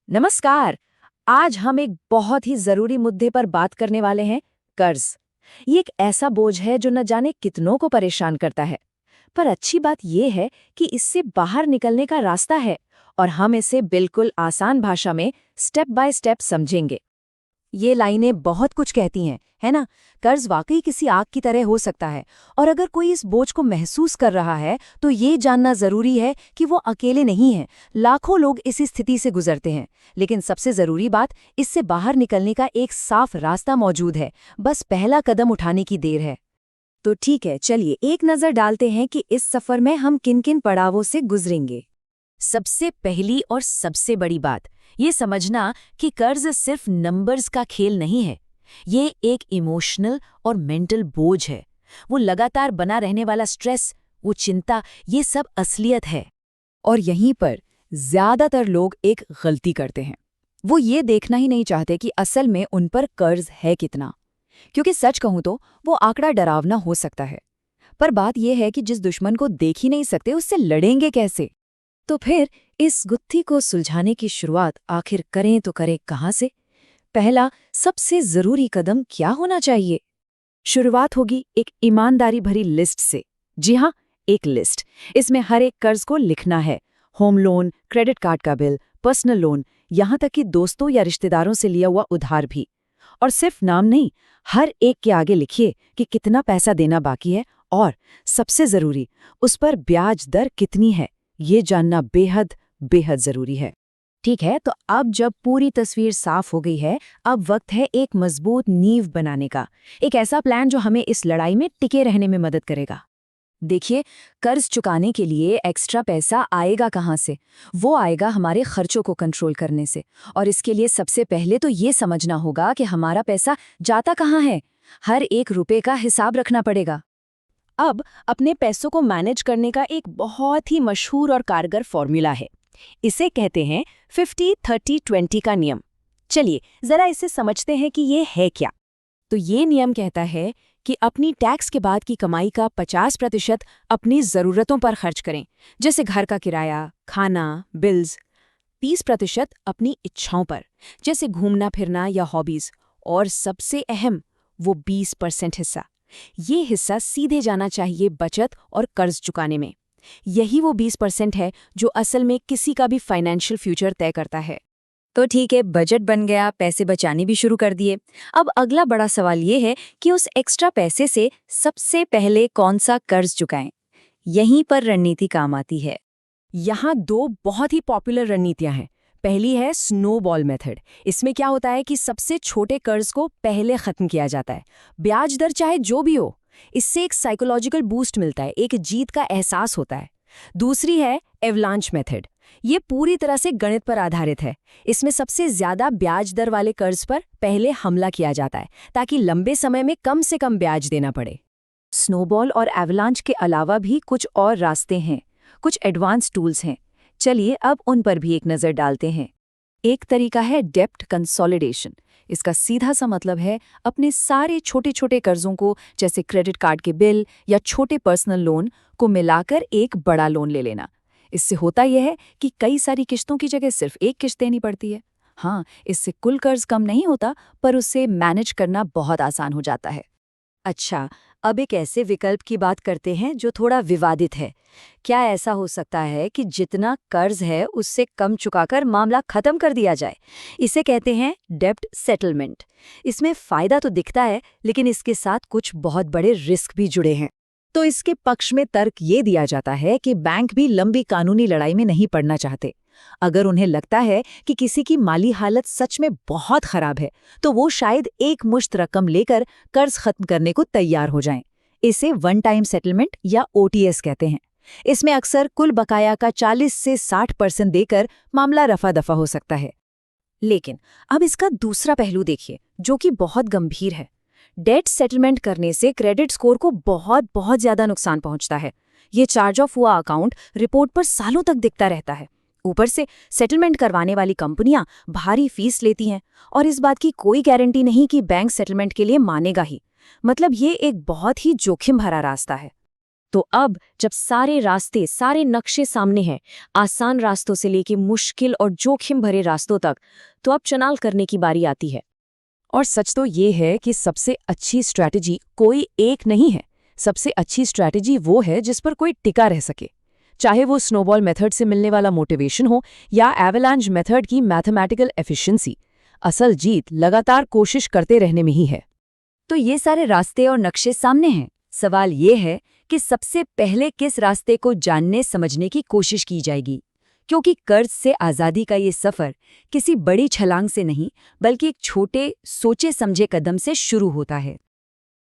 नमस्कार। आज हम एक बहुत ही जरूरी मुद्दे पर बात करने वाले हैं। कर्ज। ये एक ऐसा बोझ है जो न जाने कितनों को परेशान करता है। पर अच्छी बात यह है कि इससे बाहर निकलने का रास्ता है और हम इसे बिल्कुल आसान भाषा में स्टेप बाय स्टेप समझेंगे। ये लाइनें बहुत कुछ कहती हैं, है ना। कर्ज वाकई किसी आग की तरह हो सकता है, और अगर कोई इस बोझ को महसूस कर रहा है तो ये जानना जरूरी है कि वो अकेले नहीं हैं। लाखों लोग इसी स्थिति से गुजरते हैं, लेकिन सबसे जरूरी बात, इससे बाहर निकलने का एक साफ रास्ता मौजूद है। बस पहला कदम उठाने की देर है। तो ठीक है, चलिए एक नजर डालते हैं कि इस सफर में हम किन किन पड़ावों से गुजरेंगे। सबसे पहली और सबसे बड़ी बात ये समझना कि कर्ज सिर्फ नंबर्स का खेल नहीं है। ये एक इमोशनल और मेंटल बोझ है। वो लगातार बना रहने वाला स्ट्रेस, वो चिंता, ये सब असलियत है। और यहीं पर ज्यादातर लोग एक गलती करते हैं। वो ये देखना ही नहीं चाहते कि असल में उन पर कर्ज है कितना, क्योंकि सच कहूं तो वो आंकड़ा डरावना हो सकता है। पर बात यह है कि जिस दुश्मन को देख ही नहीं सकते उससे लड़ेंगे कैसे। तो फिर इस गुत्थी को सुलझाने की शुरुआत आखिर करें तो करें कहाँ से। पहला सबसे जरूरी कदम क्या होना चाहिए? शुरुआत होगी एक ईमानदारी भरी लिस्ट से। जी हाँ, एक लिस्ट। इसमें हर एक कर्ज को लिखना है। होम लोन, क्रेडिट कार्ड का बिल, पर्सनल लोन, यहाँ तक कि दोस्तों या रिश्तेदारों से लिया हुआ उधार भी। और सिर्फ नाम नहीं, हर एक के आगे लिखिए कि कितना पैसा देना बाकी है, और सबसे जरूरी, उस पर ब्याज दर कितनी है। ये जानना बेहद बेहद जरूरी है। ठीक है, तो अब जब पूरी तस्वीर साफ हो गई है, अब वक्त है एक मजबूत नींव बनाने का। एक ऐसा प्लान जो हमें इस लड़ाई में टिके रहने में मदद करेगा। देखिए, कर्ज चुकाने के लिए एक्स्ट्रा पैसा आएगा कहाँ से? वो आएगा हमारे खर्चों को कंट्रोल करने से। और इसके लिए सबसे पहले तो ये समझना होगा कि हमारा पैसा जाता कहाँ है। हर एक रुपए का हिसाब रखना पड़ेगा। अब अपने पैसों को मैनेज करने का एक बहुत ही मशहूर और कारगर फॉर्मूला है। इसे कहते हैं 50-30-20 का नियम। चलिए जरा इसे समझते हैं कि ये है क्या। तो ये नियम कहता है कि अपनी टैक्स के बाद की कमाई का 50% अपनी ज़रूरतों पर खर्च करें, जैसे घर का किराया, खाना, बिल्स। 30% अपनी इच्छाओं पर, जैसे घूमना फिरना या हॉबीज़। और सबसे अहम, वो 20% हिस्सा। ये हिस्सा सीधे जाना चाहिए बचत और कर्ज चुकाने में। यही वो 20% है जो असल में किसी का भी फाइनेंशियल फ्यूचर तय करता है। तो ठीक है, बजट बन गया, पैसे बचाने भी शुरू कर दिए। अब अगला बड़ा सवाल ये है कि उस एक्स्ट्रा पैसे से सबसे पहले कौन सा कर्ज चुकाएं। यहीं पर रणनीति काम आती है। यहाँ दो बहुत ही पॉपुलर रणनीतियां हैं। पहली है स्नोबॉल मेथड। इसमें क्या होता है कि सबसे छोटे कर्ज को पहले खत्म किया जाता है, ब्याज दर चाहे जो भी हो। इससे एक साइकोलॉजिकल बूस्ट मिलता है, एक जीत का एहसास होता है। दूसरी है एवलांच मेथड। ये पूरी तरह से गणित पर आधारित है। इसमें सबसे ज्यादा ब्याज दर वाले कर्ज पर पहले हमला किया जाता है, ताकि लंबे समय में कम से कम ब्याज देना पड़े। स्नोबॉल और एवलांच के अलावा भी कुछ और रास्ते हैं, कुछ एडवांस टूल्स हैं। चलिए अब उन पर भी एक नज़र डालते हैं। एक तरीका है डेप्ट कंसोलिडेशन। इसका सीधा सा मतलब है अपने सारे छोटे छोटे कर्जों को, जैसे क्रेडिट कार्ड के बिल या छोटे पर्सनल लोन को मिलाकर एक बड़ा लोन ले लेना। इससे होता यह है कि कई सारी किश्तों की जगह सिर्फ एक किश्त देनी पड़ती है। हाँ, इससे कुल कर्ज कम नहीं होता, पर उससे मैनेज करना बहुत आसान हो जाता है। अच्छा, अब एक ऐसे विकल्प की बात करते हैं जो थोड़ा विवादित है। क्या ऐसा हो सकता है कि जितना कर्ज है उससे कम चुकाकर मामला खत्म कर दिया जाए? इसे कहते हैं डेब्ट सेटलमेंट। इसमें फायदा तो दिखता है, लेकिन इसके साथ कुछ बहुत बड़े रिस्क भी जुड़े हैं। तो इसके पक्ष में तर्क ये दिया जाता है कि बैंक भी लंबी कानूनी लड़ाई में नहीं पड़ना चाहते। अगर उन्हें लगता है कि किसी की माली हालत सच में बहुत खराब है, तो वो शायद एक मुश्त रकम लेकर कर्ज खत्म करने को तैयार हो जाएं। इसे वन टाइम सेटलमेंट या ओटीएस कहते हैं। इसमें अक्सर कुल बकाया का 40 से 60% देकर मामला रफा दफा हो सकता है। लेकिन अब इसका दूसरा पहलू देखिए, जो कि बहुत गंभीर है। डेट सेटलमेंट करने से क्रेडिट स्कोर को बहुत बहुत ज्यादा नुकसान पहुंचता है। ये चार्ज ऑफ हुआ अकाउंट रिपोर्ट पर सालों तक दिखता रहता है। ऊपर से सेटलमेंट करवाने वाली कंपनियां भारी फीस लेती हैं, और इस बात की कोई गारंटी नहीं कि बैंक सेटलमेंट के लिए मानेगा ही। मतलब ये एक बहुत ही जोखिम भरा रास्ता है। तो अब जब सारे रास्ते, सारे नक्शे सामने हैं, आसान रास्तों से लेके मुश्किल और जोखिम भरे रास्तों तक, तो अब चुनाव करने की बारी आती है। और सच तो ये है कि सबसे अच्छी स्ट्रैटेजी कोई एक नहीं है। सबसे अच्छी स्ट्रैटेजी वो है जिस पर कोई टिका रह सके, चाहे वो स्नोबॉल मेथड से मिलने वाला मोटिवेशन हो या एवलांच मेथड की मैथमेटिकल एफिशिएंसी। असल जीत लगातार कोशिश करते रहने में ही है। तो ये सारे रास्ते और नक्शे सामने हैं। सवाल ये है कि सबसे पहले किस रास्ते को जानने समझने की कोशिश की जाएगी, क्योंकि कर्ज से आज़ादी का ये सफ़र किसी बड़ी छलांग से नहीं, बल्कि एक छोटे सोचे समझे कदम से शुरू होता है।